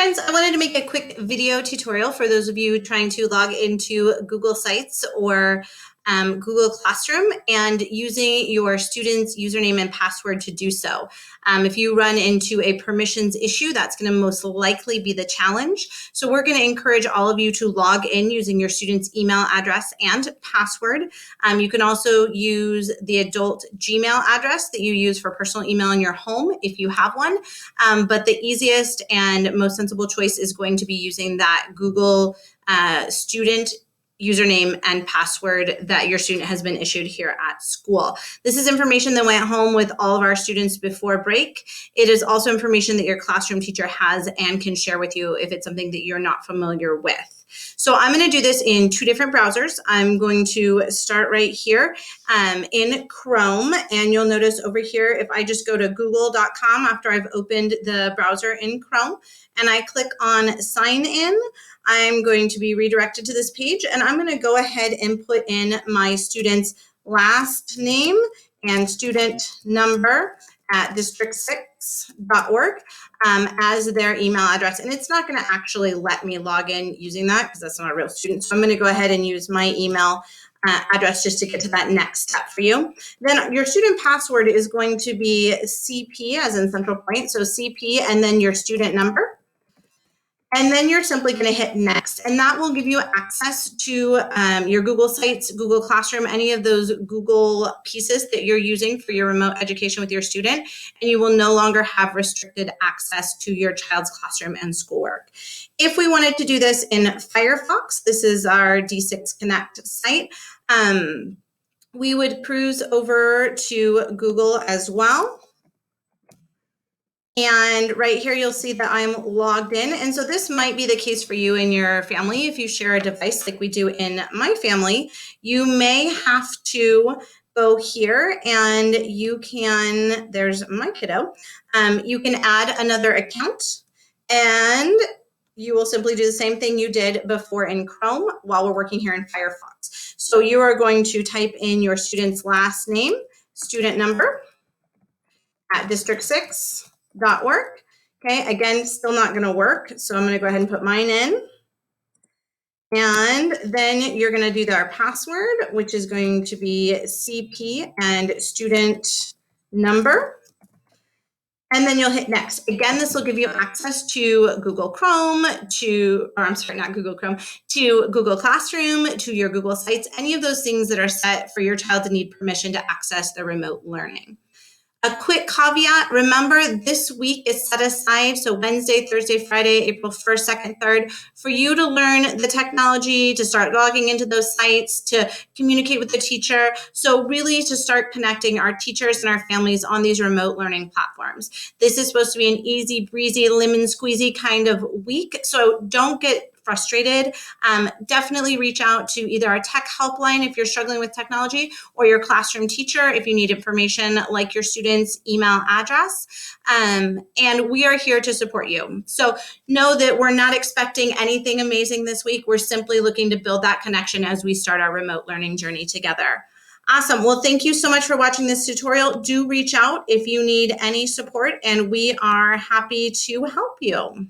Friends, I wanted to make a quick video tutorial for those of you trying to log into Google Sites or Google Classroom and using your student's username and password to do so. If you run into a permissions issue, that's going to most likely be the challenge. So we're going to encourage all of you to log in using your student's email address and password. You can also use the adult Gmail address that you use for personal email in your home if you have one. But the easiest and most sensible choice is going to be using that Google student username and password that your student has been issued here at school. This is information that went home with all of our students before break. It is also information that your classroom teacher has and can share with you if it's something that you're not familiar with. So I'm going to do this in two different browsers. I'm going to start right here in Chrome, and you'll notice over here, if I just go to google.com after I've opened the browser in Chrome and I click on sign in, I'm going to be redirected to this page, and I'm going to go ahead and put in my student's last name and student number at district6.org as their email address. And it's not going to actually let me log in using that because that's not a real student. So I'm going to go ahead and use my email address just to get to that next step for you. Then your student password is going to be CP as in central point. So CP and then your student number. And then you're simply going to hit next, and that will give you access to your Google Sites, Google Classroom, any of those Google pieces that you're using for your remote education with your student, and you will no longer have restricted access to your child's classroom and schoolwork. If we wanted to do this in Firefox, this is our D6 Connect site, we would cruise over to Google as well. And right here, you'll see that I'm logged in. And so this might be the case for you and your family. If you share a device like we do in my family, you may have to go here and you can, there's my kiddo, you can add another account and you will simply do the same thing you did before in Chrome while we're working here in Firefox. So you are going to type in your student's last name, student number at district6.org. Okay, again, still not going to work. So I'm going to go ahead and put mine in. And then you're going to do our password, which is going to be CP and student number. And then you'll hit next. Again, this will give you access to Google Chrome, to Google Classroom, to your Google Sites, any of those things that are set for your child to need permission to access the remote learning. A quick caveat, remember this week is set aside, so Wednesday, Thursday, Friday, April 1st, 2nd, 3rd, for you to learn the technology, to start logging into those sites, to communicate with the teacher. So really to start connecting our teachers and our families on these remote learning platforms. This is supposed to be an easy breezy, lemon squeezy kind of week, so don't get frustrated. Definitely reach out to either our tech helpline if you're struggling with technology or your classroom teacher if you need information like your student's email address. And we are here to support you. So know that we're not expecting anything amazing this week. We're simply looking to build that connection as we start our remote learning journey together. Awesome. Well, thank you so much for watching this tutorial. Do reach out if you need any support, and we are happy to help you.